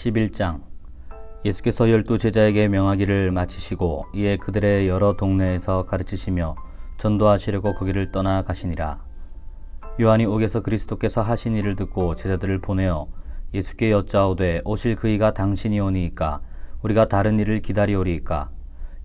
11장. 예수께서 12제자에게 명하기를 마치시고 이에 그들의 여러 동네에서 가르치시며 전도하시려고 거기를 떠나 가시니라. 요한이 옥에서 그리스도께서 하신 일을 듣고 제자들을 보내어 예수께 여짜오되 오실 그이가 당신이오니이까 우리가 다른 일을 기다리오리이까.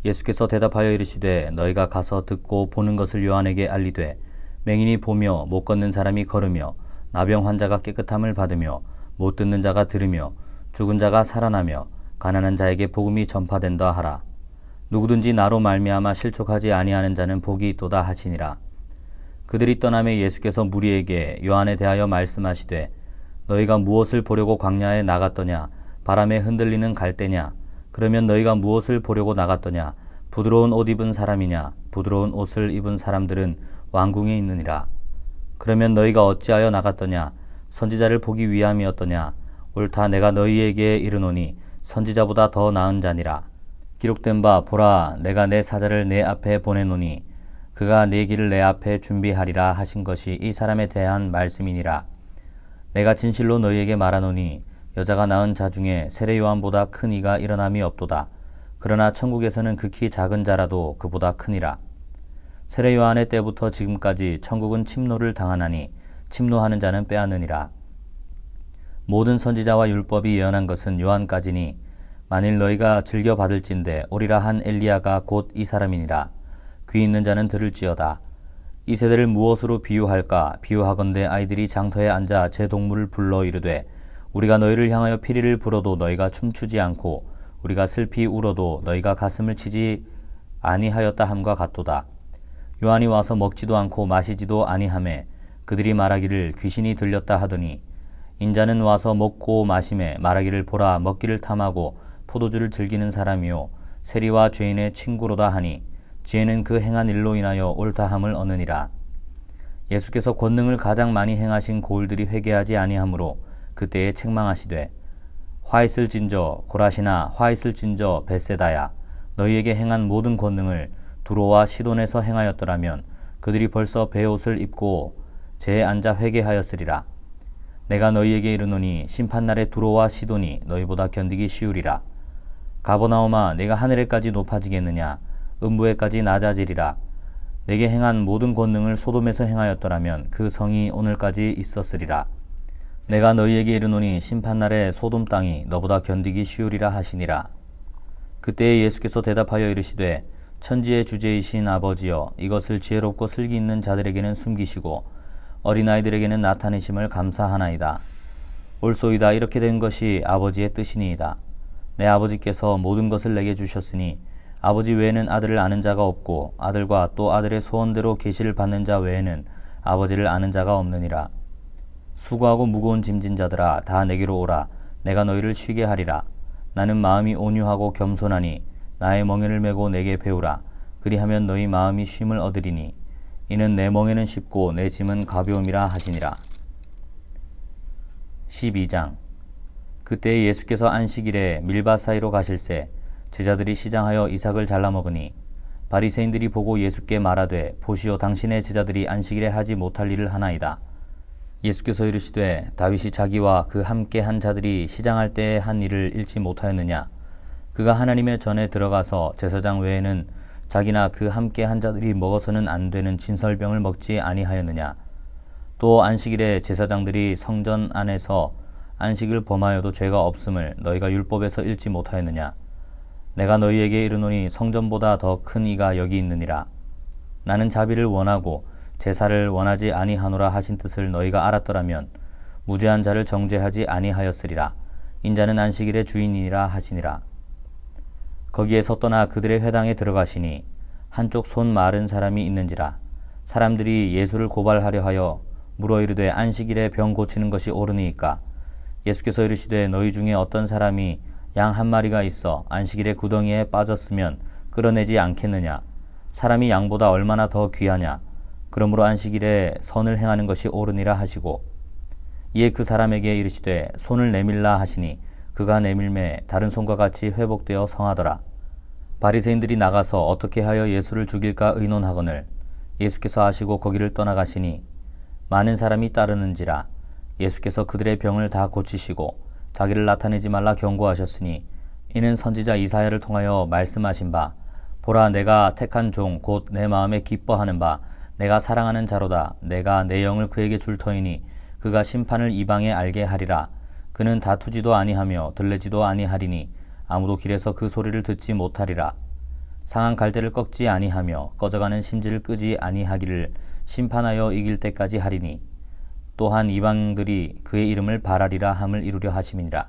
예수께서 대답하여 이르시되 너희가 가서 듣고 보는 것을 요한에게 알리되 맹인이 보며 못 걷는 사람이 걸으며 나병 환자가 깨끗함을 받으며 못 듣는 자가 들으며 죽은 자가 살아나며 가난한 자에게 복음이 전파된다 하라. 누구든지 나로 말미암아 실족하지 아니하는 자는 복이 있도다 하시니라. 그들이 떠나매 예수께서 무리에게 요한에 대하여 말씀하시되 너희가 무엇을 보려고 광야에 나갔더냐? 바람에 흔들리는 갈대냐? 그러면 너희가 무엇을 보려고 나갔더냐? 부드러운 옷 입은 사람이냐? 부드러운 옷을 입은 사람들은 왕궁에 있느니라. 그러면 너희가 어찌하여 나갔더냐? 선지자를 보기 위함이었더냐? 옳다 내가 너희에게 이르노니 선지자보다 더 나은 자니라. 기록된 바 보라 내가 내 사자를 내 앞에 보내노니 그가 내 길을 내 앞에 준비하리라 하신 것이 이 사람에 대한 말씀이니라. 내가 진실로 너희에게 말하노니 여자가 낳은 자 중에 세례 요한보다 큰 이가 일어남이 없도다. 그러나 천국에서는 극히 작은 자라도 그보다 크니라. 세례 요한의 때부터 지금까지 천국은 침노를 당하나니 침노하는 자는 빼앗느니라. 모든 선지자와 율법이 예언한 것은 요한까지니 만일 너희가 즐겨 받을진대 오리라 한 엘리야가 곧 이 사람이니라. 귀 있는 자는 들을지어다. 이 세대를 무엇으로 비유할까? 비유하건대 아이들이 장터에 앉아 제 동물을 불러 이르되 우리가 너희를 향하여 피리를 불어도 너희가 춤추지 않고 우리가 슬피 울어도 너희가 가슴을 치지 아니하였다 함과 같도다. 요한이 와서 먹지도 않고 마시지도 아니하매 그들이 말하기를 귀신이 들렸다 하더니 인자는 와서 먹고 마심에 말하기를 보라 먹기를 탐하고 포도주를 즐기는 사람이요 세리와 죄인의 친구로다 하니 지혜는 그 행한 일로 인하여 옳다함을 얻느니라. 예수께서 권능을 가장 많이 행하신 고을들이 회개하지 아니하므로 그때에 책망하시되 화 있을진저 고라시나 화 있을진저 벳세다야 너희에게 행한 모든 권능을 두로와 시돈에서 행하였더라면 그들이 벌써 베옷을 입고 재에 앉아 회개하였으리라. 내가 너희에게 이르노니 심판날에 두로와 시돈이 너희보다 견디기 쉬우리라. 가버나움아 내가 하늘에까지 높아지겠느냐? 음부에까지 낮아지리라. 내게 행한 모든 권능을 소돔에서 행하였더라면 그 성이 오늘까지 있었으리라. 내가 너희에게 이르노니 심판날에 소돔 땅이 너보다 견디기 쉬우리라 하시니라. 그때에 예수께서 대답하여 이르시되 천지의 주제이신 아버지여 이것을 지혜롭고 슬기 있는 자들에게는 숨기시고 어린아이들에게는 나타내심을 감사하나이다. 옳소이다 이렇게 된 것이 아버지의 뜻이니이다. 내 아버지께서 모든 것을 내게 주셨으니 아버지 외에는 아들을 아는 자가 없고 아들과 또 아들의 소원대로 계시를 받는 자 외에는 아버지를 아는 자가 없느니라. 수고하고 무거운 짐진 자들아 다 내게로 오라. 내가 너희를 쉬게 하리라. 나는 마음이 온유하고 겸손하니 나의 멍에를 메고 내게 배우라. 그리하면 너희 마음이 쉼을 얻으리니 이는 내 멍에는 쉽고 내 짐은 가벼움이라 하시니라. 12장. 그때 예수께서 안식일에 밀밭 사이로 가실새 제자들이 시장하여 이삭을 잘라 먹으니 바리새인들이 보고 예수께 말하되 보시오 당신의 제자들이 안식일에 하지 못할 일을 하나이다. 예수께서 이르시되 다윗이 자기와 그 함께 한 자들이 시장할 때에 한 일을 잃지 못하였느냐? 그가 하나님의 전에 들어가서 제사장 외에는 자기나 그 함께 한 자들이 먹어서는 안 되는 진설병을 먹지 아니하였느냐? 또 안식일에 제사장들이 성전 안에서 안식을 범하여도 죄가 없음을 너희가 율법에서 읽지 못하였느냐? 내가 너희에게 이르노니 성전보다 더 큰 이가 여기 있느니라. 나는 자비를 원하고 제사를 원하지 아니하노라 하신 뜻을 너희가 알았더라면 무죄한 자를 정죄하지 아니하였으리라. 인자는 안식일의 주인이니라 하시니라. 거기에서 떠나 그들의 회당에 들어가시니 한쪽 손 마른 사람이 있는지라. 사람들이 예수를 고발하려 하여 물어 이르되 안식일에 병 고치는 것이 옳으니이까? 예수께서 이르시되 너희 중에 어떤 사람이 양 한 마리가 있어 안식일에 구덩이에 빠졌으면 끌어내지 않겠느냐? 사람이 양보다 얼마나 더 귀하냐? 그러므로 안식일에 선을 행하는 것이 옳으니라 하시고 이에 그 사람에게 이르시되 손을 내밀라 하시니 그가 내밀매 다른 손과 같이 회복되어 성하더라. 바리새인들이 나가서 어떻게 하여 예수를 죽일까 의논하거늘 예수께서 아시고 거기를 떠나가시니 많은 사람이 따르는지라. 예수께서 그들의 병을 다 고치시고 자기를 나타내지 말라 경고하셨으니 이는 선지자 이사야를 통하여 말씀하신 바 보라 내가 택한 종 곧 내 마음에 기뻐하는 바 내가 사랑하는 자로다. 내가 내 영을 그에게 줄 터이니 그가 심판을 이방에 알게 하리라. 그는 다투지도 아니하며 들레지도 아니하리니 아무도 길에서 그 소리를 듣지 못하리라. 상한 갈대를 꺾지 아니하며 꺼져가는 심지를 끄지 아니하기를 심판하여 이길 때까지 하리니 또한 이방들이 그의 이름을 바라리라 함을 이루려 하심이니라.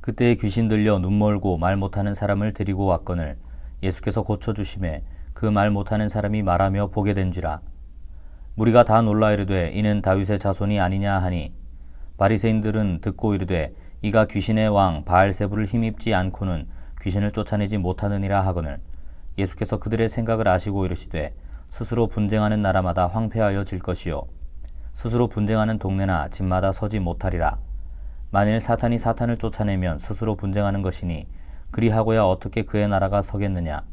그때에 귀신 들려 눈 멀고 말 못하는 사람을 데리고 왔거늘 예수께서 고쳐주심에 그 말 못하는 사람이 말하며 보게 된지라. 무리가 다 놀라 이르되 이는 다윗의 자손이 아니냐 하니 바리새인들은 듣고 이르되 이가 귀신의 왕 바알세불을 힘입지 않고는 귀신을 쫓아내지 못하느니라 하거늘 예수께서 그들의 생각을 아시고 이르시되 스스로 분쟁하는 나라마다 황폐하여 질 것이요 스스로 분쟁하는 동네나 집마다 서지 못하리라. 만일 사탄이 사탄을 쫓아내면 스스로 분쟁하는 것이니 그리하고야 어떻게 그의 나라가 서겠느냐.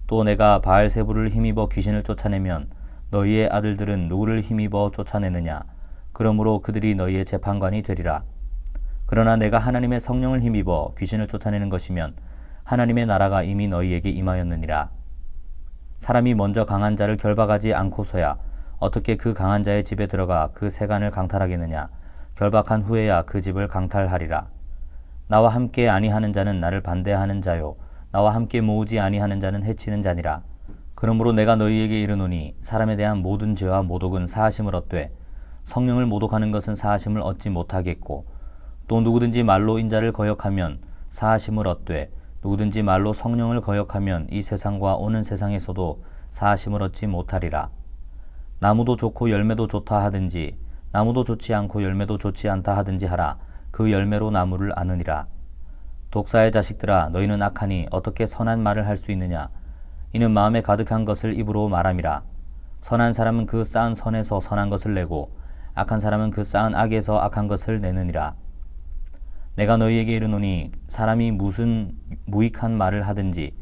또 내가 바알세불을 힘입어 귀신을 쫓아내면 너희의 아들들은 누구를 힘입어 쫓아내느냐. 그러므로 그들이 너희의 재판관이 되리라. 그러나 내가 하나님의 성령을 힘입어 귀신을 쫓아내는 것이면 하나님의 나라가 이미 너희에게 임하였느니라. 사람이 먼저 강한 자를 결박하지 않고서야 어떻게 그 강한 자의 집에 들어가 그 세간을 강탈하겠느냐. 결박한 후에야 그 집을 강탈하리라. 나와 함께 아니하는 자는 나를 반대하는 자요 나와 함께 모으지 아니하는 자는 해치는 자니라. 그러므로 내가 너희에게 이르노니 사람에 대한 모든 죄와 모독은 사하심을 얻되 성령을 모독하는 것은 사하심을 얻지 못하겠고 또 누구든지 말로 인자를 거역하면 사하심을 얻되 누구든지 말로 성령을 거역하면 이 세상과 오는 세상에서도 사하심을 얻지 못하리라. 나무도 좋고 열매도 좋다 하든지 나무도 좋지 않고 열매도 좋지 않다 하든지 하라. 그 열매로 나무를 아느니라. 독사의 자식들아 너희는 악하니 어떻게 선한 말을 할 수 있느냐. 이는 마음에 가득한 것을 입으로 말함이라. 선한 사람은 그 쌓은 선에서 선한 것을 내고 악한 사람은 그 쌓은 악에서 악한 것을 내느니라. 내가 너희에게 이르노니 사람이 무슨 무익한 말을 하든지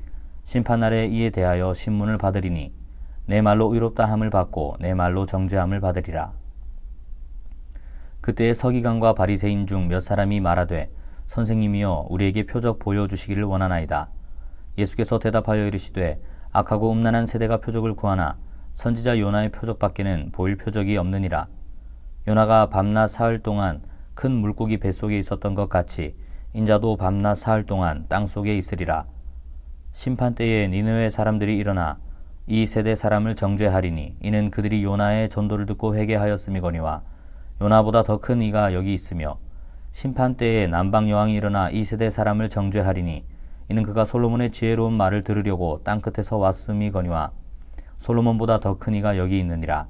심판날에 이에 대하여 신문을 받으리니 내 말로 의롭다 함을 받고 내 말로 정죄함을 받으리라. 그때에 서기관과 바리새인 중 몇 사람이 말하되 선생님이여 우리에게 표적 보여주시기를 원하나이다. 예수께서 대답하여 이르시되 악하고 음란한 세대가 표적을 구하나 선지자 요나의 표적밖에는 보일 표적이 없느니라. 요나가 밤낮 사흘 동안 큰 물고기 뱃속에 있었던 것 같이 인자도 밤낮 사흘 동안 땅속에 있으리라. 심판 때에 니느웨 사람들이 일어나 이 세대 사람을 정죄하리니 이는 그들이 요나의 전도를 듣고 회개하였음이거니와 요나보다 더 큰 이가 여기 있으며 심판 때에 남방 여왕이 일어나 이 세대 사람을 정죄하리니 이는 그가 솔로몬의 지혜로운 말을 들으려고 땅끝에서 왔음이거니와 솔로몬보다 더 큰 이가 여기 있느니라.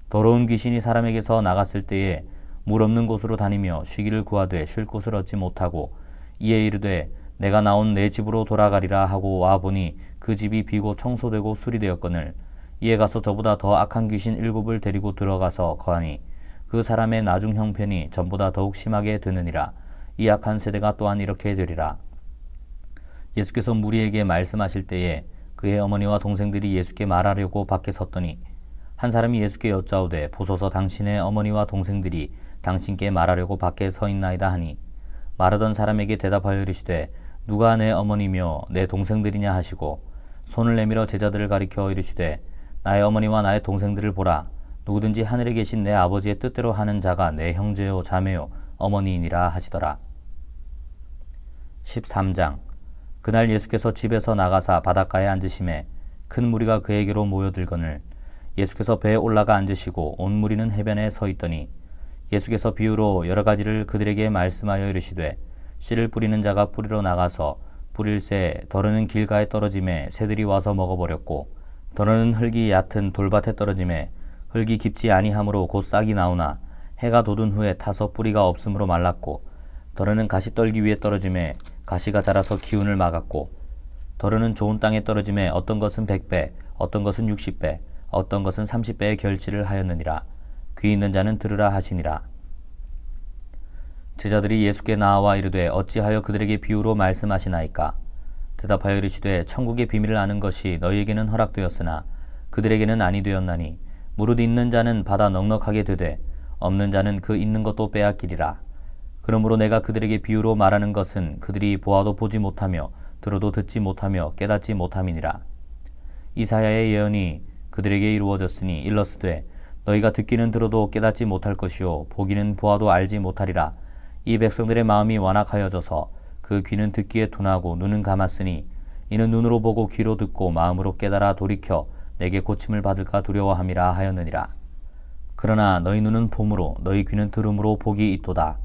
더러운 귀신이 사람에게서 나갔을 때에 물 없는 곳으로 다니며 쉬기를 구하되 쉴 곳을 얻지 못하고 이에 이르되 내가 나온 내 집으로 돌아가리라 하고 와보니 그 집이 비고 청소되고 수리되었거늘 이에 가서 저보다 더 악한 귀신 7을 데리고 들어가서 거하니 그 사람의 나중 형편이 전보다 더욱 심하게 되느니라. 이 악한 세대가 또한 이렇게 되리라. 예수께서 무리에게 말씀하실 때에 그의 어머니와 동생들이 예수께 말하려고 밖에 섰더니 한 사람이 예수께 여짜오되 보소서 당신의 어머니와 동생들이 당신께 말하려고 밖에 서 있나이다 하니 말하던 사람에게 대답하여 이르시되 누가 내 어머니며 내 동생들이냐 하시고 손을 내밀어 제자들을 가리켜 이르시되 나의 어머니와 나의 동생들을 보라. 누구든지 하늘에 계신 내 아버지의 뜻대로 하는 자가 내 형제요 자매요 어머니이니라 하시더라. 13장. 그날 예수께서 집에서 나가사 바닷가에 앉으심에 큰 무리가 그에게로 모여들거늘 예수께서 배에 올라가 앉으시고 온 무리는 해변에 서 있더니 예수께서 비유로 여러 가지를 그들에게 말씀하여 이르시되 씨를 뿌리는 자가 뿌리러 나가서 뿌릴새 더러는 길가에 떨어짐에 새들이 와서 먹어버렸고 더러는 흙이 얕은 돌밭에 떨어짐에 흙이 깊지 아니하므로 곧 싹이 나오나 해가 돋은 후에 타서 뿌리가 없으므로 말랐고 더러는 가시떨기 위에 떨어짐에 가시가 자라서 기운을 막았고 더러는 좋은 땅에 떨어짐에 어떤 것은 100배 어떤 것은 60배 어떤 것은 30배의 결실을 하였느니라. 귀 있는 자는 들으라 하시니라. 제자들이 예수께 나와 이르되 어찌하여 그들에게 비유로 말씀하시나이까. 대답하여 이르시되 천국의 비밀을 아는 것이 너희에게는 허락되었으나 그들에게는 아니 되었나니 무릇 있는 자는 받아 넉넉하게 되되 없는 자는 그 있는 것도 빼앗기리라. 그러므로 내가 그들에게 비유로 말하는 것은 그들이 보아도 보지 못하며 들어도 듣지 못하며 깨닫지 못함이니라. 이사야의 예언이 그들에게 이루어졌으니 일러스되 너희가 듣기는 들어도 깨닫지 못할 것이요 보기는 보아도 알지 못하리라. 이 백성들의 마음이 완악하여져서 그 귀는 듣기에 둔하고 눈은 감았으니 이는 눈으로 보고 귀로 듣고 마음으로 깨달아 돌이켜 내게 고침을 받을까 두려워함이라 하였느니라. 그러나 너희 눈은 봄으로 너희 귀는 들음으로 복이 있도다.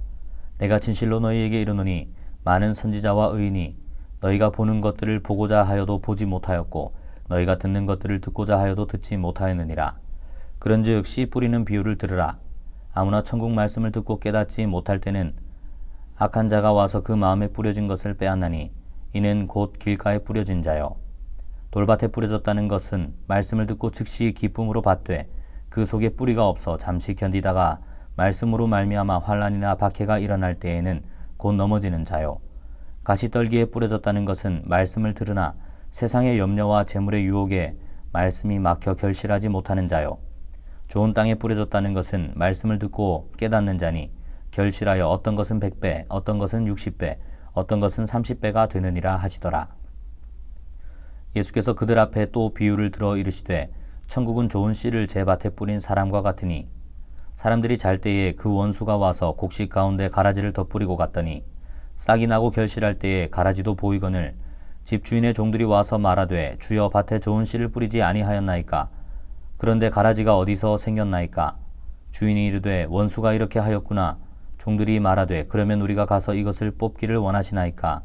내가 진실로 너희에게 이르노니 많은 선지자와 의인이 너희가 보는 것들을 보고자 하여도 보지 못하였고 너희가 듣는 것들을 듣고자 하여도 듣지 못하였느니라. 그런즉 씨 뿌리는 비유를 들으라. 아무나 천국 말씀을 듣고 깨닫지 못할 때는 악한 자가 와서 그 마음에 뿌려진 것을 빼앗나니 이는 곧 길가에 뿌려진 자요. 돌밭에 뿌려졌다는 것은 말씀을 듣고 즉시 기쁨으로 받되 그 속에 뿌리가 없어 잠시 견디다가 말씀으로 말미암아 환난이나 박해가 일어날 때에는 곧 넘어지는 자요. 가시떨기에 뿌려졌다는 것은 말씀을 들으나 세상의 염려와 재물의 유혹에 말씀이 막혀 결실하지 못하는 자요. 좋은 땅에 뿌려졌다는 것은 말씀을 듣고 깨닫는 자니 결실하여 어떤 것은 100배, 어떤 것은 60배, 어떤 것은 30배가 되느니라 하시더라. 예수께서 그들 앞에 또 비유를 들어 이르시되 천국은 좋은 씨를 제 밭에 뿌린 사람과 같으니 사람들이 잘 때에 그 원수가 와서 곡식 가운데 가라지를 덧뿌리고 갔더니 싹이 나고 결실할 때에 가라지도 보이거늘 집주인의 종들이 와서 말하되 주여 밭에 좋은 씨를 뿌리지 아니하였나이까? 그런데 가라지가 어디서 생겼나이까? 주인이 이르되 원수가 이렇게 하였구나. 종들이 말하되 그러면 우리가 가서 이것을 뽑기를 원하시나이까?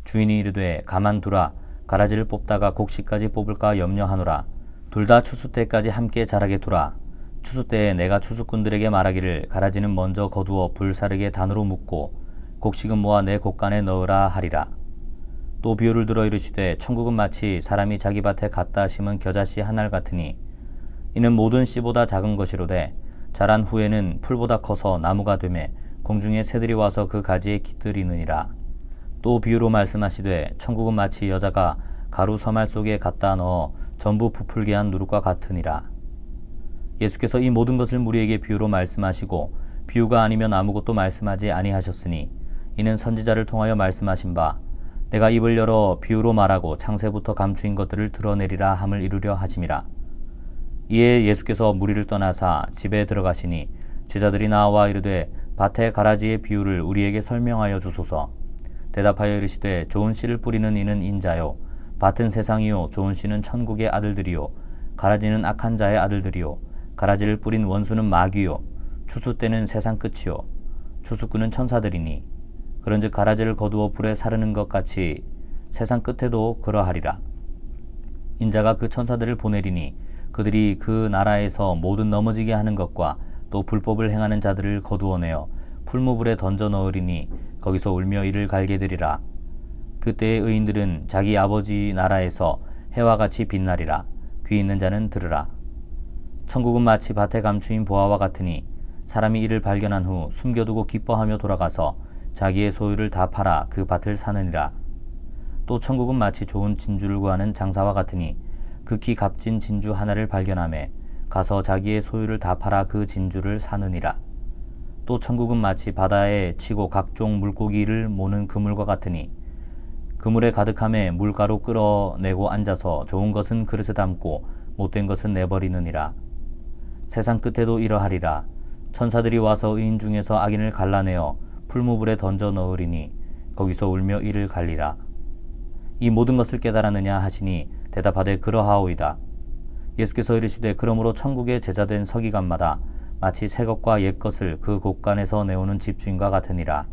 주인이 이르되 가만두라. 가라지를 뽑다가 곡식까지 뽑을까 염려하노라. 둘 다 추수 때까지 함께 자라게 두라. 추수 때에 내가 추수꾼들에게 말하기를 가라지는 먼저 거두어 불사르게 단으로 묶고 곡식은 모아 내 곡간에 넣으라 하리라. 또 비유를 들어 이르시되 천국은 마치 사람이 자기 밭에 갖다 심은 겨자씨 한 알 같으니 이는 모든 씨보다 작은 것이로되 자란 후에는 풀보다 커서 나무가 되매 공중의 새들이 와서 그 가지에 깃들이느니라. 또 비유로 말씀하시되 천국은 마치 여자가 가루 서말 속에 갖다 넣어 전부 부풀게 한 누룩과 같으니라. 예수께서 이 모든 것을 무리에게 비유로 말씀하시고 비유가 아니면 아무것도 말씀하지 아니하셨으니 이는 선지자를 통하여 말씀하신 바 내가 입을 열어 비유로 말하고 창세부터 감추인 것들을 드러내리라 함을 이루려 하심이라. 이에 예수께서 무리를 떠나사 집에 들어가시니 제자들이 나와 이르되 밭의 가라지의 비유를 우리에게 설명하여 주소서. 대답하여 이르시되 좋은 씨를 뿌리는 이는 인자요 밭은 세상이요 좋은 씨는 천국의 아들들이요 가라지는 악한 자의 아들들이요 가라지를 뿌린 원수는 마귀요 추수 때는 세상 끝이요 추수꾼은 천사들이니 그런즉 가라지를 거두어 불에 사르는 것 같이 세상 끝에도 그러하리라. 인자가 그 천사들을 보내리니 그들이 그 나라에서 모든 넘어지게 하는 것과 또 불법을 행하는 자들을 거두어내어 풀무불에 던져 넣으리니 거기서 울며 이를 갈게 되리라. 그때의 의인들은 자기 아버지 나라에서 해와 같이 빛나리라. 귀 있는 자는 들으라. 천국은 마치 밭에 감추인 보화와 같으니 사람이 이를 발견한 후 숨겨두고 기뻐하며 돌아가서 자기의 소유를 다 팔아 그 밭을 사느니라. 또 천국은 마치 좋은 진주를 구하는 장사와 같으니 극히 값진 진주 하나를 발견하매 가서 자기의 소유를 다 팔아 그 진주를 사느니라. 또 천국은 마치 바다에 치고 각종 물고기를 모는 그물과 같으니 그물에 가득함에 물가로 끌어내고 앉아서 좋은 것은 그릇에 담고 못된 것은 내버리느니라. 세상 끝에도 이러하리라. 천사들이 와서 의인 중에서 악인을 갈라내어 풀무불에 던져 넣으리니 거기서 울며 이를 갈리라. 이 모든 것을 깨달았느냐 하시니 대답하되 그러하오이다. 예수께서 이르시되 그러므로 천국의 제자된 서기관마다 마치 새 것과 옛 것을 그 곳간에서 내오는 집주인과 같으니라.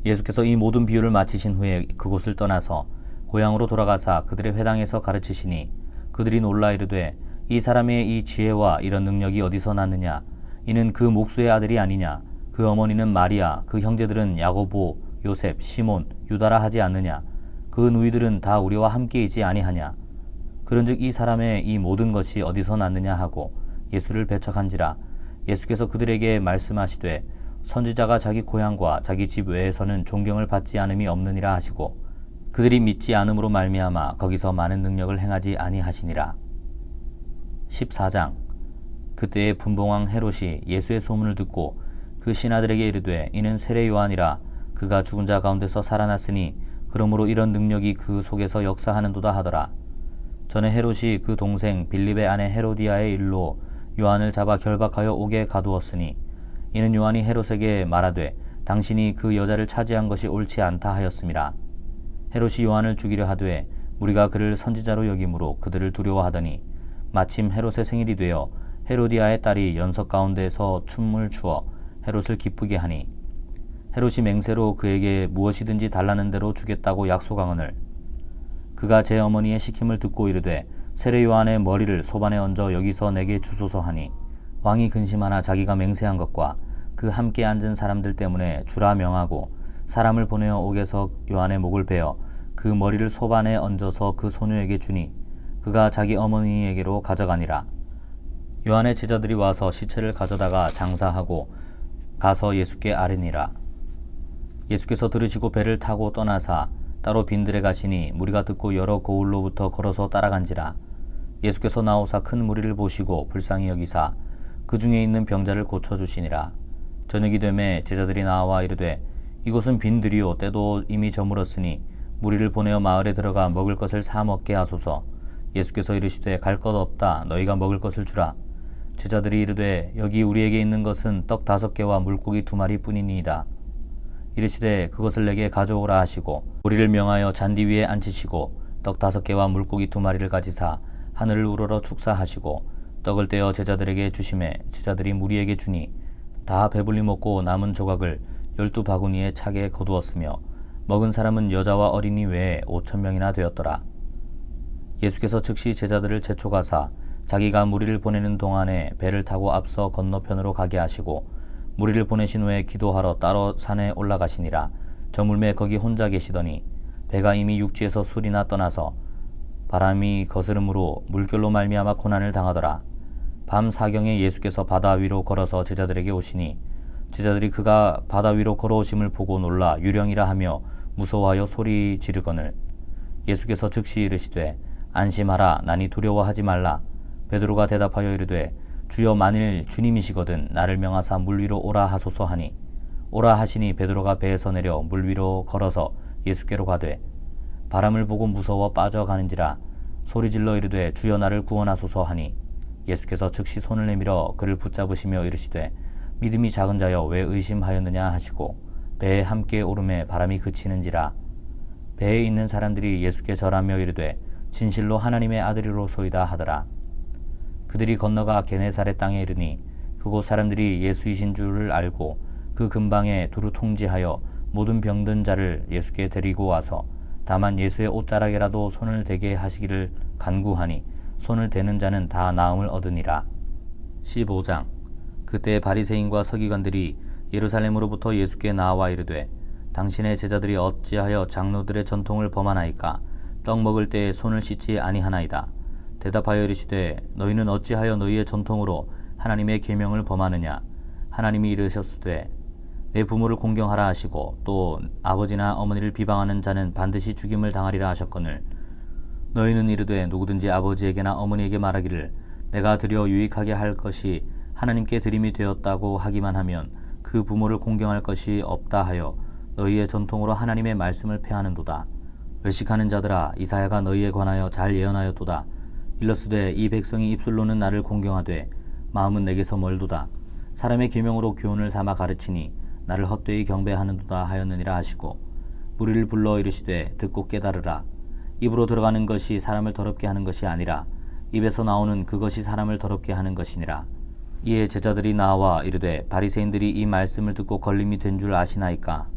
예수께서 이 모든 비유를 마치신 후에 그곳을 떠나서 고향으로 돌아가사 그들의 회당에서 가르치시니 그들이 놀라 이르되 이 사람의 이 지혜와 이런 능력이 어디서 났느냐? 이는 그 목수의 아들이 아니냐? 그 어머니는 마리아, 그 형제들은 야고보, 요셉, 시몬, 유다라 하지 않느냐? 그 누이들은 다 우리와 함께 있지 아니하냐? 그런즉 이 사람의 이 모든 것이 어디서 났느냐 하고 예수를 배척한지라. 예수께서 그들에게 말씀하시되 선지자가 자기 고향과 자기 집 외에서는 존경을 받지 않음이 없느니라 하시고 그들이 믿지 않음으로 말미암아 거기서 많은 능력을 행하지 아니하시니라. 14장. 그때에 분봉왕 헤롯이 예수의 소문을 듣고 그 신하들에게 이르되 이는 세례 요한이라. 그가 죽은 자 가운데서 살아났으니 그러므로 이런 능력이 그 속에서 역사하는도다 하더라. 전에 헤롯이 그 동생 빌립의 아내 헤로디아의 일로 요한을 잡아 결박하여 옥에 가두었으니 이는 요한이 헤롯에게 말하되 당신이 그 여자를 차지한 것이 옳지 않다 하였음이라. 헤롯이 요한을 죽이려 하되 무리가 그를 선지자로 여김으로 그들을 두려워하더니 마침 헤롯의 생일이 되어 헤로디아의 딸이 연석 가운데에서 춤을 추어 헤롯을 기쁘게 하니 헤롯이 맹세로 그에게 무엇이든지 달라는 대로 주겠다고 약속하거늘 그가 제 어머니의 시킴을 듣고 이르되 세례 요한의 머리를 소반에 얹어 여기서 내게 주소서 하니 왕이 근심하나 자기가 맹세한 것과 그 함께 앉은 사람들 때문에 주라 명하고 사람을 보내어 옥에서 요한의 목을 베어 그 머리를 소반에 얹어서 그 소녀에게 주니 그가 자기 어머니에게로 가져가니라. 요한의 제자들이 와서 시체를 가져다가 장사하고 가서 예수께 아뢰니라. 예수께서 들으시고 배를 타고 떠나사 따로 빈들에 가시니 무리가 듣고 여러 고을로부터 걸어서 따라간지라. 예수께서 나오사 큰 무리를 보시고 불쌍히 여기사 그 중에 있는 병자를 고쳐주시니라. 저녁이 되매 제자들이 나와 이르되 이곳은 빈들이요 때도 이미 저물었으니 무리를 보내어 마을에 들어가 먹을 것을 사 먹게 하소서. 예수께서 이르시되 갈 것 없다. 너희가 먹을 것을 주라. 제자들이 이르되 여기 우리에게 있는 것은 떡 5개와 물고기 2마리 뿐이니이다. 이르시되 그것을 내게 가져오라 하시고 우리를 명하여 잔디 위에 앉히시고 떡 5개와 물고기 2마리를 가지사 하늘을 우러러 축사하시고 떡을 떼어 제자들에게 주시매 제자들이 무리에게 주니 다 배불리 먹고 남은 조각을 12바구니에 차게 거두었으며 먹은 사람은 여자와 어린이 외에 5,000명이나 되었더라. 예수께서 즉시 제자들을 재촉하사 자기가 무리를 보내는 동안에 배를 타고 앞서 건너편으로 가게 하시고 무리를 보내신 후에 기도하러 따로 산에 올라가시니라. 저물매 거기 혼자 계시더니 배가 이미 육지에서 술이나 떠나서 바람이 거스름으로 물결로 말미암아 고난을 당하더라. 밤 사경에 예수께서 바다 위로 걸어서 제자들에게 오시니 제자들이 그가 바다 위로 걸어오심을 보고 놀라 유령이라 하며 무서워하여 소리 지르거늘 예수께서 즉시 이르시되 안심하라. 나니 두려워하지 말라. 베드로가 대답하여 이르되 주여 만일 주님이시거든 나를 명하사 물 위로 오라 하소서 하니 오라 하시니 베드로가 배에서 내려 물 위로 걸어서 예수께로 가되 바람을 보고 무서워 빠져가는지라 소리질러 이르되 주여 나를 구원하소서 하니 예수께서 즉시 손을 내밀어 그를 붙잡으시며 이르시되 믿음이 작은 자여 왜 의심하였느냐 하시고 배에 함께 오름에 바람이 그치는지라. 배에 있는 사람들이 예수께 절하며 이르되 진실로 하나님의 아들이로소이다 하더라. 그들이 건너가 게네사렛 땅에 이르니 그곳 사람들이 예수이신 줄을 알고 그 근방에 두루 통지하여 모든 병든 자를 예수께 데리고 와서 다만 예수의 옷자락에라도 손을 대게 하시기를 간구하니 손을 대는 자는 다 나음을 얻으니라. 15장. 그때 바리새인과 서기관들이 예루살렘으로부터 예수께 나와 이르되 당신의 제자들이 어찌하여 장로들의 전통을 범하나이까? 떡 먹을 때에 손을 씻지 아니하나이다. 대답하여 이르시되 너희는 어찌하여 너희의 전통으로 하나님의 계명을 범하느냐? 하나님이 이르셨으되 내 부모를 공경하라 하시고 또 아버지나 어머니를 비방하는 자는 반드시 죽임을 당하리라 하셨거늘 너희는 이르되 누구든지 아버지에게나 어머니에게 말하기를 내가 드려 유익하게 할 것이 하나님께 드림이 되었다고 하기만 하면 그 부모를 공경할 것이 없다 하여 너희의 전통으로 하나님의 말씀을 폐하는도다. 외식하는 자들아 이사야가 너희에 관하여 잘 예언하였도다. 일러스되 이 백성이 입술로는 나를 공경하되 마음은 내게서 멀도다. 사람의 계명으로 교훈을 삼아 가르치니 나를 헛되이 경배하는도다 하였느니라 하시고 무리를 불러 이르시되 듣고 깨달으라. 입으로 들어가는 것이 사람을 더럽게 하는 것이 아니라 입에서 나오는 그것이 사람을 더럽게 하는 것이니라. 이에 제자들이 나와 이르되 바리새인들이 이 말씀을 듣고 걸림이 된 줄 아시나이까?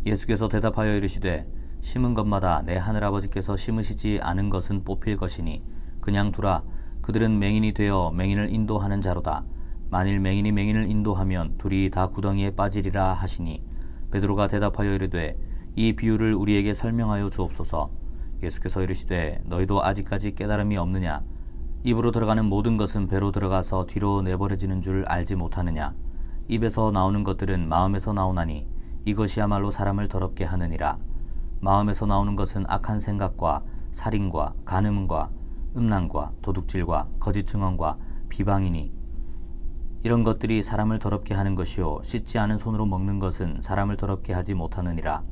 예수께서 대답하여 이르시되 심은 것마다 내 하늘아버지께서 심으시지 않은 것은 뽑힐 것이니 그냥 두라. 그들은 맹인이 되어 맹인을 인도하는 자로다. 만일 맹인이 맹인을 인도하면 둘이 다 구덩이에 빠지리라 하시니 베드로가 대답하여 이르되 이 비유를 우리에게 설명하여 주옵소서. 예수께서 이르시되 너희도 아직까지 깨달음이 없느냐? 입으로 들어가는 모든 것은 배로 들어가서 뒤로 내버려지는 줄 알지 못하느냐? 입에서 나오는 것들은 마음에서 나오나니 이것이야말로 사람을 더럽게 하느니라. 마음에서 나오는 것은 악한 생각과 살인과 간음과 음란과 도둑질과 거짓 증언과 비방이니 이런 것들이 사람을 더럽게 하는 것이요 씻지 않은 손으로 먹는 것은 사람을 더럽게 하지 못하느니라.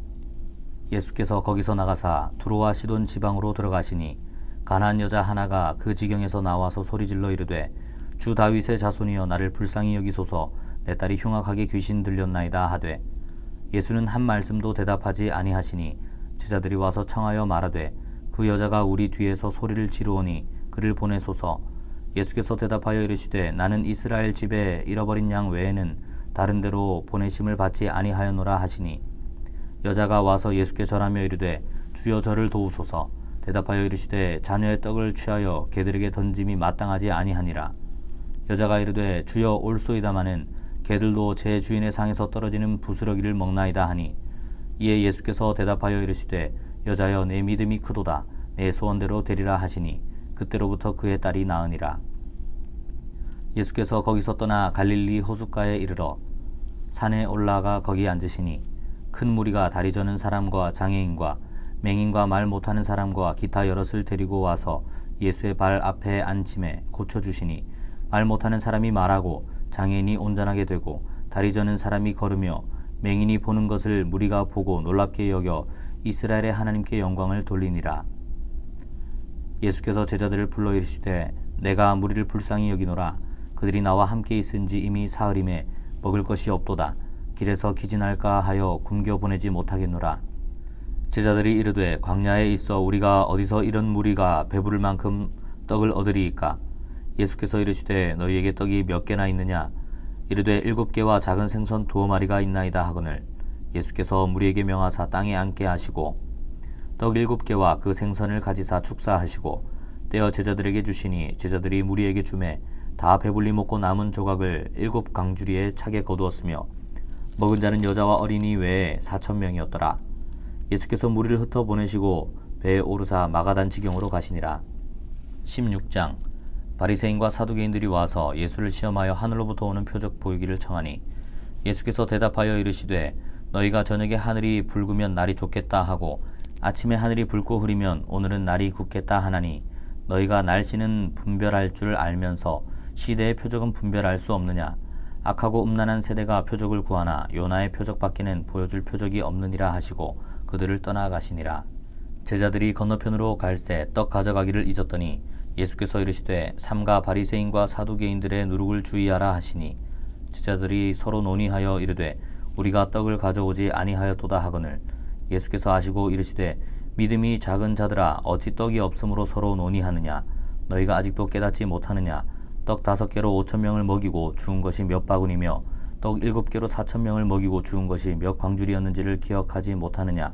예수께서 거기서 나가사 두로와 시돈 지방으로 들어가시니 가나안 여자 하나가 그 지경에서 나와서 소리질러 이르되 주 다윗의 자손이여 나를 불쌍히 여기소서 내 딸이 흉악하게 귀신 들렸나이다 하되 예수는 한 말씀도 대답하지 아니하시니 제자들이 와서 청하여 말하되 그 여자가 우리 뒤에서 소리를 지르오니 그를 보내소서. 예수께서 대답하여 이르시되 나는 이스라엘 집에 잃어버린 양 외에는 다른 데로 보내심을 받지 아니하였노라 하시니 여자가 와서 예수께 절하며 이르되 주여 저를 도우소서. 대답하여 이르시되 자녀의 떡을 취하여 개들에게 던짐이 마땅하지 아니하니라. 여자가 이르되 주여 올소이다마는 개들도 제 주인의 상에서 떨어지는 부스러기를 먹나이다 하니 이에 예수께서 대답하여 이르시되 여자여 내 믿음이 크도다 내 소원대로 되리라 하시니 그때로부터 그의 딸이 나으니라. 예수께서 거기서 떠나 갈릴리 호숫가에 이르러 산에 올라가 거기 앉으시니 큰 무리가 다리 저는 사람과 장애인과 맹인과 말 못하는 사람과 기타 여럿을 데리고 와서 예수의 발 앞에 앉힘에 고쳐주시니 말 못하는 사람이 말하고 장애인이 온전하게 되고 다리 저는 사람이 걸으며 맹인이 보는 것을 무리가 보고 놀랍게 여겨 이스라엘의 하나님께 영광을 돌리니라. 예수께서 제자들을 불러 이르시되 내가 무리를 불쌍히 여기노라. 그들이 나와 함께 있은지 이미 사흘임에 먹을 것이 없도다. 길에서 기진할까 하여 굶겨 보내지 못하겠노라. 제자들이 이르되 광야에 있어 우리가 어디서 이런 무리가 배부를 만큼 떡을 얻으리이까. 예수께서 이르시되 너희에게 떡이 몇 개나 있느냐. 이르되 7개와 작은 생선 2마리가 있나이다 하거늘 예수께서 무리에게 명하사 땅에 앉게 하시고 떡 7개와 그 생선을 가지사 축사하시고 떼어 제자들에게 주시니 제자들이 무리에게 주매 다 배불리 먹고 남은 조각을 7강주리에 차게 거두었으며 먹은 자는 여자와 어린이 외에 4,000명이었더라. 예수께서 무리를 흩어 보내시고 배에 오르사 마가단 지경으로 가시니라. 16장 바리새인과 사두개인들이 와서 예수를 시험하여 하늘로부터 오는 표적 보이기를 청하니 예수께서 대답하여 이르시되 너희가 저녁에 하늘이 붉으면 날이 좋겠다 하고 아침에 하늘이 붉고 흐리면 오늘은 날이 굳겠다 하나니 너희가 날씨는 분별할 줄 알면서 시대의 표적은 분별할 수 없느냐. 악하고 음란한 세대가 표적을 구하나 요나의 표적밖에는 보여줄 표적이 없느니라 하시고 그들을 떠나가시니라. 제자들이 건너편으로 갈새 떡 가져가기를 잊었더니 예수께서 이르시되 삼가 바리새인과 사두개인들의 누룩을 주의하라 하시니 제자들이 서로 논의하여 이르되 우리가 떡을 가져오지 아니하였도다 하거늘 예수께서 아시고 이르시되 믿음이 작은 자들아 어찌 떡이 없으므로 서로 논의하느냐. 너희가 아직도 깨닫지 못하느냐. 떡 5개로 5,000명을 먹이고 주운 것이 몇 바구니며 떡 7개로 4,000명을 먹이고 주운 것이 몇 광주리였는지를 기억하지 못하느냐.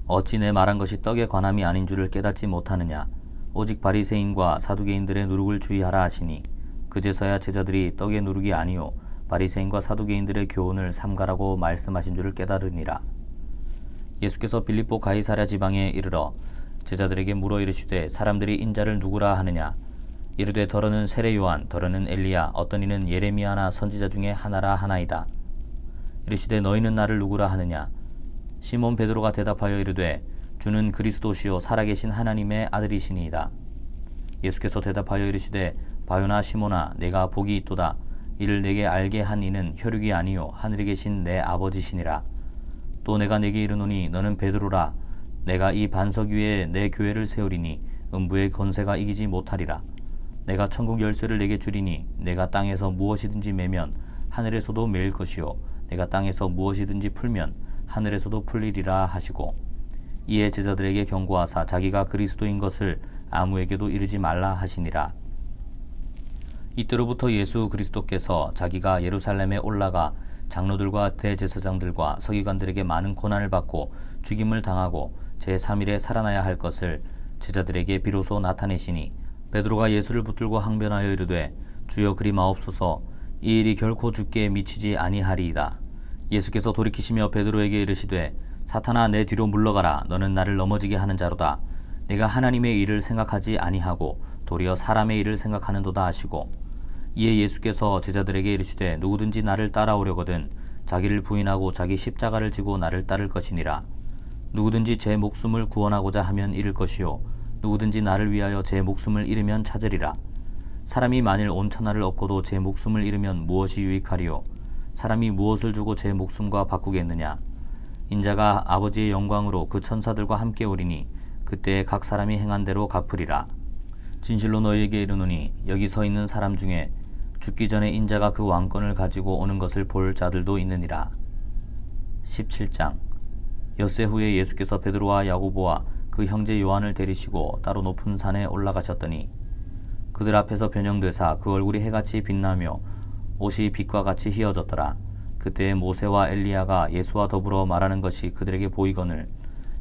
어찌 내 말한 것이 떡에 관함이 아닌 줄을 깨닫지 못하느냐. 오직 바리새인과 사두개인들의 누룩을 주의하라 하시니 그제서야 제자들이 떡의 누룩이 아니요 바리새인과 사두개인들의 교훈을 삼가라고 말씀하신 줄을 깨달으니라. 예수께서 빌립보 가이사랴 지방에 이르러 제자들에게 물어 이르시되 사람들이 인자를 누구라 하느냐. 이르되 더러는 세례 요한, 더러는 엘리야, 어떤 이는 예레미야나 선지자 중에 하나라 하나이다. 이르시되 너희는 나를 누구라 하느냐. 시몬 베드로가 대답하여 이르되 주는 그리스도시요 살아계신 하나님의 아들이시니이다. 예수께서 대답하여 이르시되 바요나 시몬아 내가 복이 있도다. 이를 내게 알게 한 이는 혈육이 아니요 하늘에 계신 내 아버지시니라. 또 내가 내게 이르노니 너는 베드로라. 내가 이 반석 위에 내 교회를 세우리니 음부의 권세가 이기지 못하리라. 내가 천국 열쇠를 내게 주리니 내가 땅에서 무엇이든지 매면 하늘에서도 매일 것이요 내가 땅에서 무엇이든지 풀면 하늘에서도 풀리리라 하시고 이에 제자들에게 경고하사 자기가 그리스도인 것을 아무에게도 이르지 말라 하시니라. 이때로부터 예수 그리스도께서 자기가 예루살렘에 올라가 장로들과 대제사장들과 서기관들에게 많은 고난을 받고 죽임을 당하고 제3일에 살아나야 할 것을 제자들에게 비로소 나타내시니 베드로가 예수를 붙들고 항변하여 이르되 주여 그리 마옵소서. 이 일이 결코 주께 미치지 아니하리이다. 예수께서 돌이키시며 베드로에게 이르시되 사탄아 내 뒤로 물러가라. 너는 나를 넘어지게 하는 자로다. 내가 하나님의 일을 생각하지 아니하고 도리어 사람의 일을 생각하는도다 하시고 이에 예수께서 제자들에게 이르시되 누구든지 나를 따라오려거든 자기를 부인하고 자기 십자가를 지고 나를 따를 것이니라. 누구든지 제 목숨을 구원하고자 하면 잃을 것이요 누구든지 나를 위하여 제 목숨을 잃으면 찾으리라. 사람이 만일 온 천하를 얻고도 제 목숨을 잃으면 무엇이 유익하리요? 사람이 무엇을 주고 제 목숨과 바꾸겠느냐? 인자가 아버지의 영광으로 그 천사들과 함께 오리니 그때에 각 사람이 행한 대로 갚으리라. 진실로 너희에게 이르노니 여기 서 있는 사람 중에 죽기 전에 인자가 그 왕권을 가지고 오는 것을 볼 자들도 있느니라. 17장. 엿새 후에 예수께서 베드로와 야고보와 그 형제 요한을 데리시고 따로 높은 산에 올라가셨더니 그들 앞에서 변형되사 그 얼굴이 해같이 빛나며 옷이 빛과 같이 희어졌더라. 그때에 모세와 엘리야가 예수와 더불어 말하는 것이 그들에게 보이거늘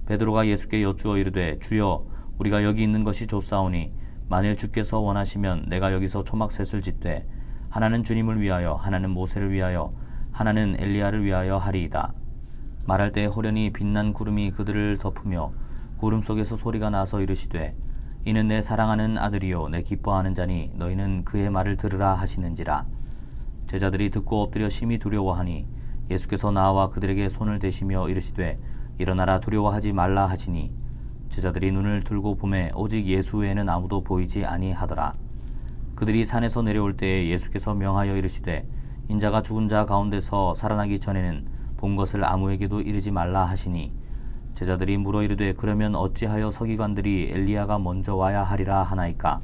베드로가 예수께 여쭈어 이르되 주여 우리가 여기 있는 것이 좋사오니 만일 주께서 원하시면 내가 여기서 초막셋을 짓되 하나는 주님을 위하여 하나는 모세를 위하여 하나는 엘리야를 위하여 하리이다. 말할 때 호련히 빛난 구름이 그들을 덮으며 구름 속에서 소리가 나서 이르시되 이는 내 사랑하는 아들이요 내 기뻐하는 자니 너희는 그의 말을 들으라 하시는지라. 제자들이 듣고 엎드려 심히 두려워하니 예수께서 나와 그들에게 손을 대시며 이르시되 일어나라 두려워하지 말라 하시니 제자들이 눈을 들고 보매 오직 예수 외에는 아무도 보이지 아니하더라. 그들이 산에서 내려올 때에 예수께서 명하여 이르시되 인자가 죽은 자 가운데서 살아나기 전에는 본 것을 아무에게도 이르지 말라 하시니 제자들이 물어 이르되 그러면 어찌하여 서기관들이 엘리야가 먼저 와야 하리라 하나이까?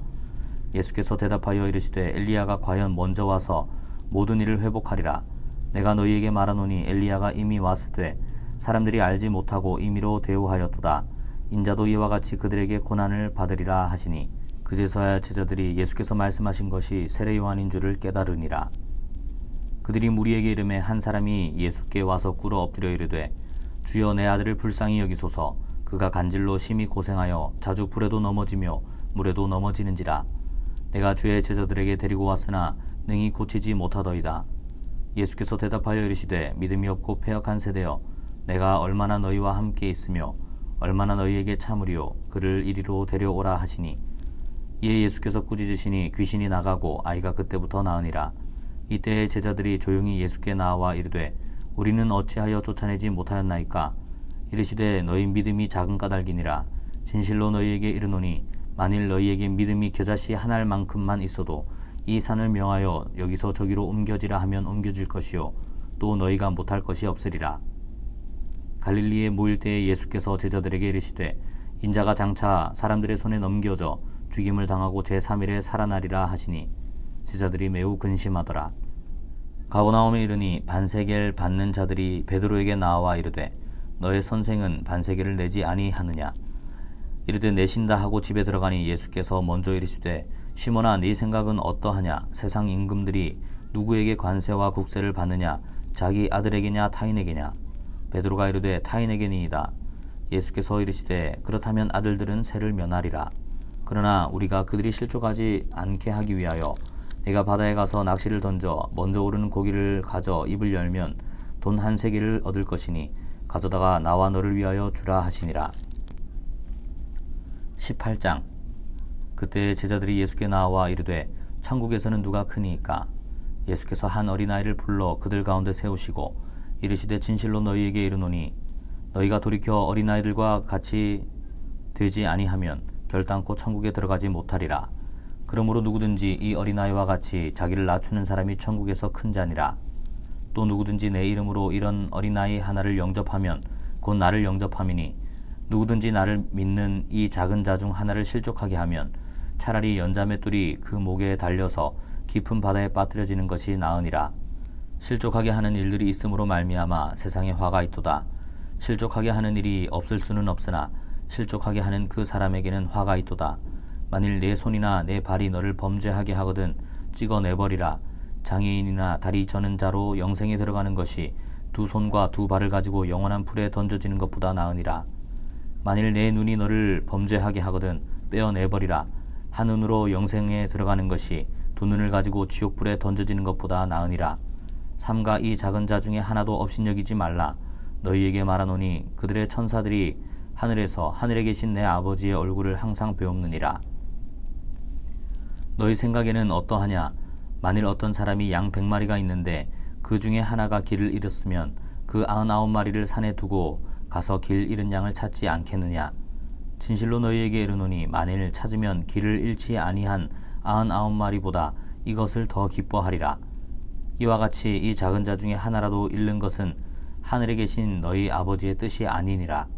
예수께서 대답하여 이르시되 엘리야가 과연 먼저 와서 모든 일을 회복하리라. 내가 너희에게 말하노니 엘리야가 이미 왔으되 사람들이 알지 못하고 임의로 대우하였도다. 인자도 이와 같이 그들에게 고난을 받으리라 하시니 그제서야 제자들이 예수께서 말씀하신 것이 세례 요한인 줄을 깨달으니라. 그들이 무리에게 이르매 한 사람이 예수께 와서 꿇어 엎드려 이르되 주여 내 아들을 불쌍히 여기소서. 그가 간질로 심히 고생하여 자주 불에도 넘어지며 물에도 넘어지는지라. 내가 주의 제자들에게 데리고 왔으나 능히 고치지 못하더이다. 예수께서 대답하여 이르시되 믿음이 없고 패역한 세대여 내가 얼마나 너희와 함께 있으며 얼마나 너희에게 참으리요 그를 이리로 데려오라 하시니 이에 예수께서 꾸짖으시니 귀신이 나가고 아이가 그때부터 나으니라. 이때에 제자들이 조용히 예수께 나와 이르되 우리는 어찌하여 쫓아내지 못하였나이까? 이르시되 너희 믿음이 작은 까닭이니라. 진실로 너희에게 이르노니 만일 너희에게 믿음이 겨자씨 한 알만큼만 있어도 이 산을 명하여 여기서 저기로 옮겨지라 하면 옮겨질 것이요 또 너희가 못할 것이 없으리라. 갈릴리에 모일 때에 예수께서 제자들에게 이르시되 인자가 장차 사람들의 손에 넘겨져 죽임을 당하고 제3일에 살아나리라 하시니 제자들이 매우 근심하더라. 가버나움에 이르니 반세겔 받는 자들이 베드로에게 나와 이르되 너의 선생은 반세겔을 내지 아니하느냐? 이르되 내신다 하고 집에 들어가니 예수께서 먼저 이르시되 시몬아 네 생각은 어떠하냐? 세상 임금들이 누구에게 관세와 국세를 받느냐? 자기 아들에게냐 타인에게냐? 베드로가 이르되 타인에게니이다. 예수께서 이르시되 그렇다면 아들들은 세를 면하리라. 그러나 우리가 그들이 실족하지 않게 하기 위하여 네가 바다에 가서 낚시를 던져 먼저 오르는 고기를 가져 입을 열면 돈 한 세기를 얻을 것이니 가져다가 나와 너를 위하여 주라 하시니라. 18장. 그때 제자들이 예수께 나와 이르되 천국에서는 누가 크니이까? 예수께서 한 어린아이를 불러 그들 가운데 세우시고 이르시되 진실로 너희에게 이르노니 너희가 돌이켜 어린아이들과 같이 되지 아니하면 결단코 천국에 들어가지 못하리라. 그러므로 누구든지 이 어린아이와 같이 자기를 낮추는 사람이 천국에서 큰 자니라. 또 누구든지 내 이름으로 이런 어린아이 하나를 영접하면 곧 나를 영접함이니 누구든지 나를 믿는 이 작은 자 중 하나를 실족하게 하면 차라리 연자맷돌이 그 목에 달려서 깊은 바다에 빠뜨려지는 것이 나으니라. 실족하게 하는 일들이 있음으로 말미암아 세상에 화가 있도다. 실족하게 하는 일이 없을 수는 없으나 실족하게 하는 그 사람에게는 화가 있도다. 만일 내 손이나 내 발이 너를 범죄하게 하거든 찍어내버리라. 장애인이나 다리 저는 자로 영생에 들어가는 것이 두 손과 두 발을 가지고 영원한 불에 던져지는 것보다 나으니라. 만일 내 눈이 너를 범죄하게 하거든 빼어내버리라. 한 눈으로 영생에 들어가는 것이 두 눈을 가지고 지옥불에 던져지는 것보다 나으니라. 삼가 이 작은 자 중에 하나도 업신여기지 말라. 너희에게 말하노니 그들의 천사들이 하늘에서 하늘에 계신 내 아버지의 얼굴을 항상 배옵느니라. 너희 생각에는 어떠하냐? 만일 어떤 사람이 양 100마리가 있는데 그 중에 하나가 길을 잃었으면 그 99마리를 산에 두고 가서 길 잃은 양을 찾지 않겠느냐? 진실로 너희에게 이르노니 만일 찾으면 길을 잃지 아니한 99마리보다 이것을 더 기뻐하리라. 이와 같이 이 작은 자 중에 하나라도 잃는 것은 하늘에 계신 너희 아버지의 뜻이 아니니라.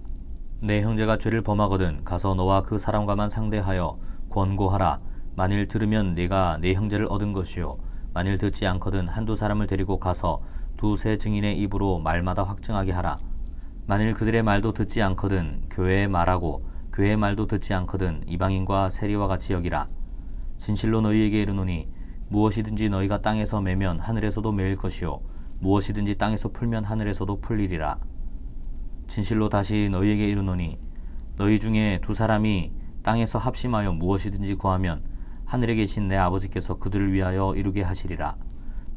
내 형제가 죄를 범하거든 가서 너와 그 사람과만 상대하여 권고하라. 만일 들으면 네가 내 형제를 얻은 것이요 만일 듣지 않거든 한두 사람을 데리고 가서 두세 증인의 입으로 말마다 확증하게 하라. 만일 그들의 말도 듣지 않거든 교회의 말하고 교회의 말도 듣지 않거든 이방인과 세리와 같이 여기라. 진실로 너희에게 이르노니 무엇이든지 너희가 땅에서 매면 하늘에서도 매일 것이요 무엇이든지 땅에서 풀면 하늘에서도 풀리리라. 진실로 다시 너희에게 이르노니 너희 중에 두 사람이 땅에서 합심하여 무엇이든지 구하면 하늘에 계신 내 아버지께서 그들을 위하여 이루게 하시리라.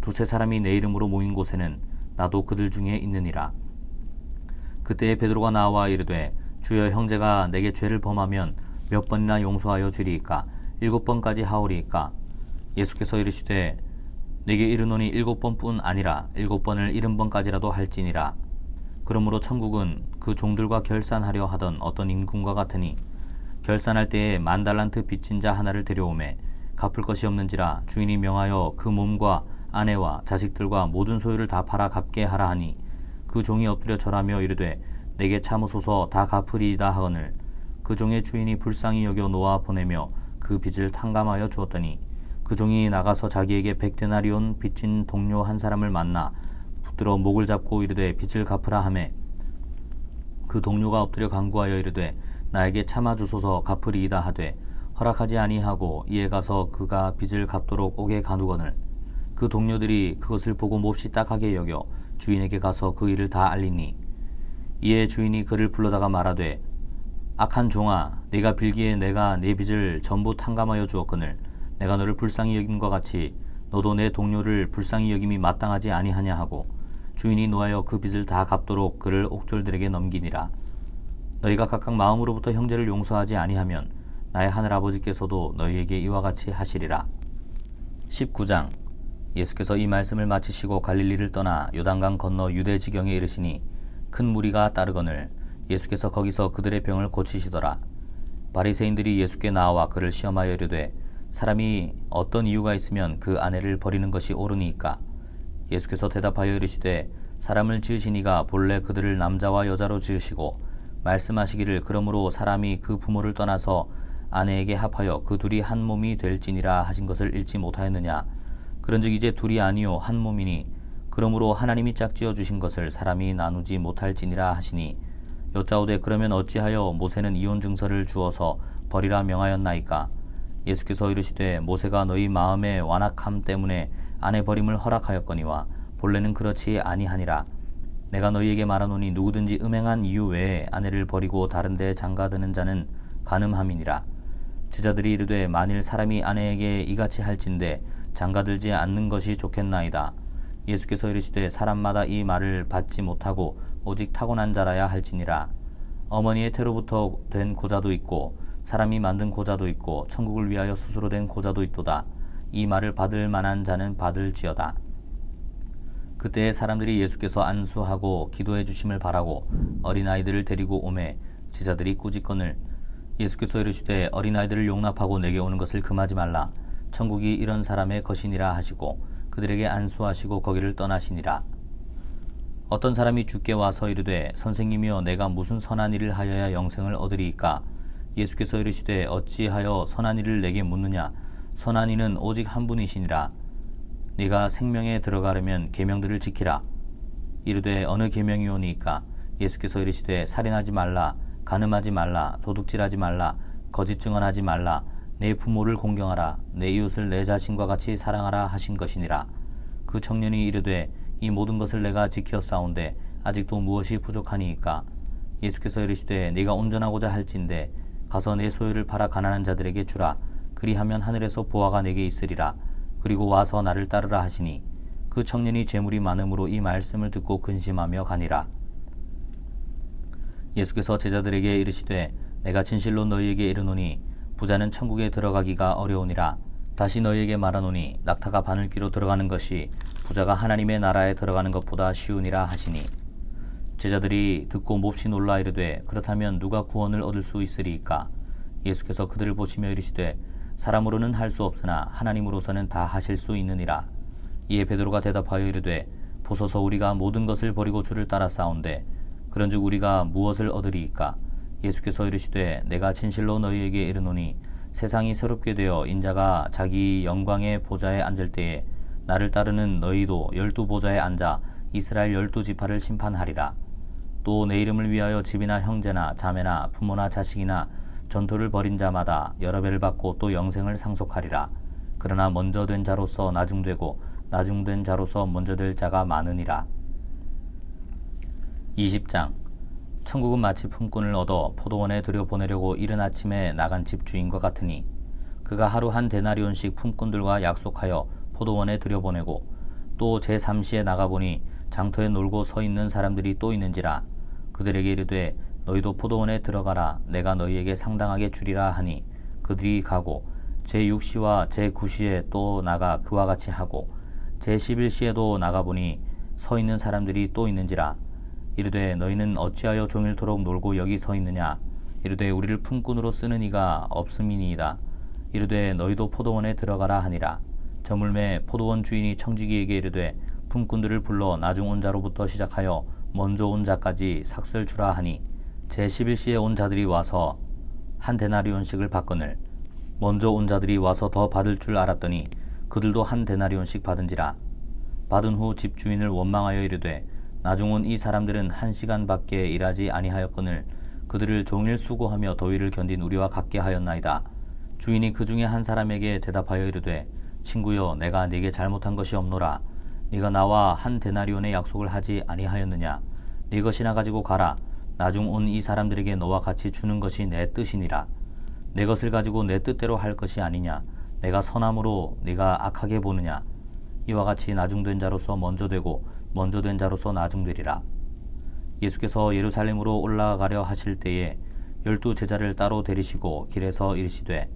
두세 사람이 내 이름으로 모인 곳에는 나도 그들 중에 있느니라. 그때에 베드로가 나와 이르되 주여 형제가 내게 죄를 범하면 몇 번이나 용서하여 주리이까 7번까지 하오리이까. 예수께서 이르시되 내게 이르노니 7번뿐 아니라 7번을 70번까지라도 할지니라. 그러므로 천국은 그 종들과 결산하려 하던 어떤 임금과 같으니 결산할 때에 10,000달란트 빚진 자 하나를 데려오매 갚을 것이 없는지라 주인이 명하여 그 몸과 아내와 자식들과 모든 소유를 다 팔아 갚게 하라 하니 그 종이 엎드려 절하며 이르되 내게 참으소서 다 갚으리이다 하거늘 그 종의 주인이 불쌍히 여겨 놓아 보내며 그 빚을 탕감하여 주었더니 그 종이 나가서 자기에게 100데나리온 빚진 동료 한 사람을 만나 붙들어 목을 잡고 이르되 빚을 갚으라 하매 그 동료가 엎드려 간구하여 이르되 나에게 참아주소서 갚으리이다 하되 허락하지 아니하고 이에 가서 그가 빚을 갚도록 옥에 가두거늘 그 동료들이 그것을 보고 몹시 딱하게 여겨 주인에게 가서 그 일을 다 알리니 이에 주인이 그를 불러다가 말하되 악한 종아 네가 빌기에 내가 네 빚을 전부 탕감하여 주었거늘 내가 너를 불쌍히 여김과 같이 너도 내 동료를 불쌍히 여김이 마땅하지 아니하냐 하고 주인이 노하여 그 빚을 다 갚도록 그를 옥졸들에게 넘기니라. 너희가 각각 마음으로부터 형제를 용서하지 아니하면 나의 하늘아버지께서도 너희에게 이와 같이 하시리라. 19장. 예수께서 이 말씀을 마치시고 갈릴리를 떠나 요단강 건너 유대 지경에 이르시니 큰 무리가 따르거늘 예수께서 거기서 그들의 병을 고치시더라. 바리새인들이 예수께 나와 그를 시험하여 이르되 사람이 어떤 이유가 있으면 그 아내를 버리는 것이 옳으니이까. 예수께서 대답하여 이르시되 사람을 지으시니가 본래 그들을 남자와 여자로 지으시고 말씀하시기를 그러므로 사람이 그 부모를 떠나서 아내에게 합하여 그 둘이 한 몸이 될지니라 하신 것을 읽지 못하였느냐. 그런즉 이제 둘이 아니요 한 몸이니 그러므로 하나님이 짝지어 주신 것을 사람이 나누지 못할지니라 하시니 여짜오되 그러면 어찌하여 모세는 이혼 증서를 주어서 버리라 명하였나이까. 예수께서 이르시되 모세가 너희 마음의 완악함 때문에 아내 버림을 허락하였거니와 본래는 그렇지 아니하니라. 내가 너희에게 말하노니 누구든지 음행한 이유 외에 아내를 버리고 다른 데에 장가드는 자는 간음함이니라. 제자들이 이르되 만일 사람이 아내에게 이같이 할진대 장가들지 않는 것이 좋겠나이다. 예수께서 이르시되 사람마다 이 말을 받지 못하고 오직 타고난 자라야 할지니라. 어머니의 태로부터 된 고자도 있고 사람이 만든 고자도 있고 천국을 위하여 스스로 된 고자도 있도다. 이 말을 받을 만한 자는 받을지어다. 그때에 사람들이 예수께서 안수하고 기도해 주심을 바라고 어린아이들을 데리고 오매 제자들이 꾸짖거늘 예수께서 이르시되 어린아이들을 용납하고 내게 오는 것을 금하지 말라. 천국이 이런 사람의 것이니라 하시고 그들에게 안수하시고 거기를 떠나시니라. 어떤 사람이 주께 와서 이르되 선생님이여 내가 무슨 선한 일을 하여야 영생을 얻으리이까. 예수께서 이르시되 어찌하여 선한 일을 내게 묻느냐. 선한 이는 오직 한 분이시니라. 네가 생명에 들어가려면 계명들을 지키라. 이르되 어느 계명이오니이까. 예수께서 이르시되 살인하지 말라, 간음하지 말라, 도둑질하지 말라, 거짓 증언하지 말라, 내 부모를 공경하라, 내 이웃을 내 자신과 같이 사랑하라 하신 것이니라. 그 청년이 이르되 이 모든 것을 내가 지켰사온데 아직도 무엇이 부족하니이까. 예수께서 이르시되 네가 온전하고자 할진대 가서 내 소유를 팔아 가난한 자들에게 주라. 그리하면 하늘에서 보화가 내게 있으리라. 그리고 와서 나를 따르라 하시니 그 청년이 재물이 많음으로 이 말씀을 듣고 근심하며 가니라. 예수께서 제자들에게 이르시되 내가 진실로 너희에게 이르노니 부자는 천국에 들어가기가 어려우니라. 다시 너희에게 말하노니 낙타가 바늘귀로 들어가는 것이 부자가 하나님의 나라에 들어가는 것보다 쉬우니라 하시니 제자들이 듣고 몹시 놀라 이르되 그렇다면 누가 구원을 얻을 수 있으리이까. 예수께서 그들을 보시며 이르시되 사람으로는 할 수 없으나 하나님으로서는 다 하실 수 있느니라. 이에 베드로가 대답하여 이르되 보소서 우리가 모든 것을 버리고 주를 따라 싸운데 그런즉 우리가 무엇을 얻으리이까? 예수께서 이르시되 내가 진실로 너희에게 이르노니 세상이 새롭게 되어 인자가 자기 영광의 보좌에 앉을 때에 나를 따르는 너희도 12보좌에 앉아 이스라엘 12지파를 심판하리라. 또 내 이름을 위하여 집이나 형제나 자매나 부모나 자식이나 전토를 벌인 자마다 여러 배를 받고 또 영생을 상속하리라. 그러나 먼저 된 자로서 나중되고 나중된 자로서 먼저 될 자가 많으니라. 20장. 천국은 마치 품꾼을 얻어 포도원에 들여보내려고 이른 아침에 나간 집주인과 같으니 그가 하루 한 데나리온씩 품꾼들과 약속하여 포도원에 들여보내고 또 제3시에 나가보니 장터에 놀고 서 있는 사람들이 또 있는지라. 그들에게 이르되 너희도 포도원에 들어가라. 내가 너희에게 상당하게 주리라 하니 그들이 가고 제6시와 제9시에 또 나가 그와 같이 하고 제11시에도 나가보니 서 있는 사람들이 또 있는지라. 이르되 너희는 어찌하여 종일토록 놀고 여기 서 있느냐? 이르되 우리를 품꾼으로 쓰는 이가 없음이니이다. 이르되 너희도 포도원에 들어가라 하니라. 저물매 포도원 주인이 청지기에게 이르되 품꾼들을 불러 나중 온 자로부터 시작하여 먼저 온 자까지 삭슬 주라 하니 제11시에 온 자들이 와서 한 데나리온씩을 받거늘 먼저 온 자들이 와서 더 받을 줄 알았더니 그들도 한 데나리온씩 받은지라. 받은 후 집주인을 원망하여 이르되 나중 온 이 사람들은 1시간밖에 일하지 아니하였거늘 그들을 종일 수고하며 더위를 견딘 우리와 같게 하였나이다. 주인이 그 중에 한 사람에게 대답하여 이르되 친구여 내가 네게 잘못한 것이 없노라. 네가 나와 한 데나리온의 약속을 하지 아니하였느냐? 네 것이나 가지고 가라. 나중 온 이 사람들에게 너와 같이 주는 것이 내 뜻이니라. 내 것을 가지고 내 뜻대로 할 것이 아니냐? 내가 선함으로 네가 악하게 보느냐? 이와 같이 나중된 자로서 먼저 되고 먼저 된 자로서 나중되리라. 예수께서 예루살렘으로 올라가려 하실 때에 12 제자를 따로 데리시고 길에서 이르시되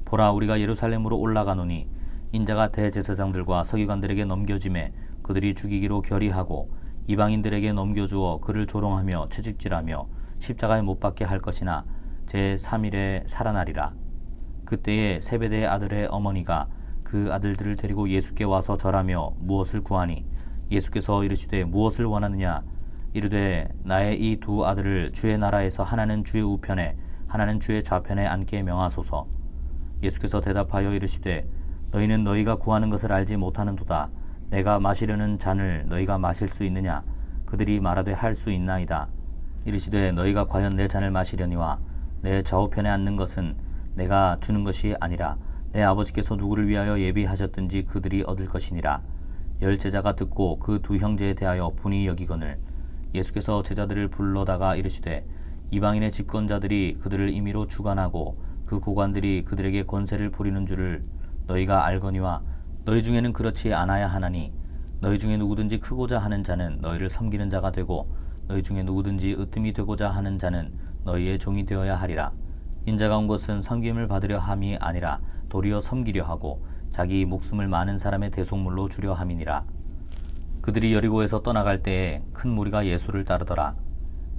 보라 우리가 예루살렘으로 올라가노니 인자가 대제사장들과 서기관들에게 넘겨짐에 그들이 죽이기로 결의하고 이방인들에게 넘겨주어 그를 조롱하며 채찍질하며 십자가에 못 박게 할 것이나 제3일에 살아나리라. 그때에 세베대의 아들의 어머니가 그 아들들을 데리고 예수께 와서 절하며 무엇을 구하니 예수께서 이르시되 무엇을 원하느냐? 이르되 나의 이 두 아들을 주의 나라에서 하나는 주의 우편에 하나는 주의 좌편에 앉게 명하소서. 예수께서 대답하여 이르시되 너희는 너희가 구하는 것을 알지 못하는도다. 내가 마시려는 잔을 너희가 마실 수 있느냐? 그들이 말하되 할 수 있나이다. 이르시되 너희가 과연 내 잔을 마시려니와 내 좌우편에 앉는 것은 내가 주는 것이 아니라 내 아버지께서 누구를 위하여 예비하셨든지 그들이 얻을 것이니라. 10 제자가 듣고 그 두 형제에 대하여 분이 여기거늘 예수께서 제자들을 불러다가 이르시되 이방인의 집권자들이 그들을 임의로 주관하고 그 고관들이 그들에게 권세를 부리는 줄을 너희가 알거니와 너희 중에는 그렇지 않아야 하나니 너희 중에 누구든지 크고자 하는 자는 너희를 섬기는 자가 되고 너희 중에 누구든지 으뜸이 되고자 하는 자는 너희의 종이 되어야 하리라. 인자가 온 것은 섬김을 받으려 함이 아니라 도리어 섬기려 하고 자기 목숨을 많은 사람의 대속물로 주려 함이니라. 그들이 여리고에서 떠나갈 때에 큰 무리가 예수를 따르더라.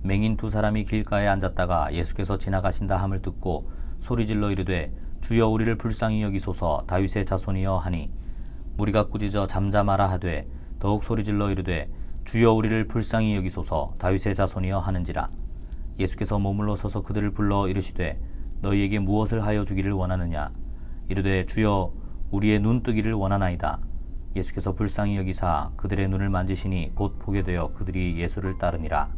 맹인 2 사람이 길가에 앉았다가 예수께서 지나가신다 함을 듣고 소리질러 이르되 주여 우리를 불쌍히 여기소서 다윗의 자손이여 하니 무리가 꾸짖어 잠잠하라 하되 더욱 소리질러 이르되 주여 우리를 불쌍히 여기소서 다윗의 자손이여 하는지라. 예수께서 머물러 서서 그들을 불러 이르시되 너희에게 무엇을 하여 주기를 원하느냐? 이르되 주여 우리의 눈 뜨기를 원하나이다. 예수께서 불쌍히 여기사 그들의 눈을 만지시니 곧 보게 되어 그들이 예수를 따르니라.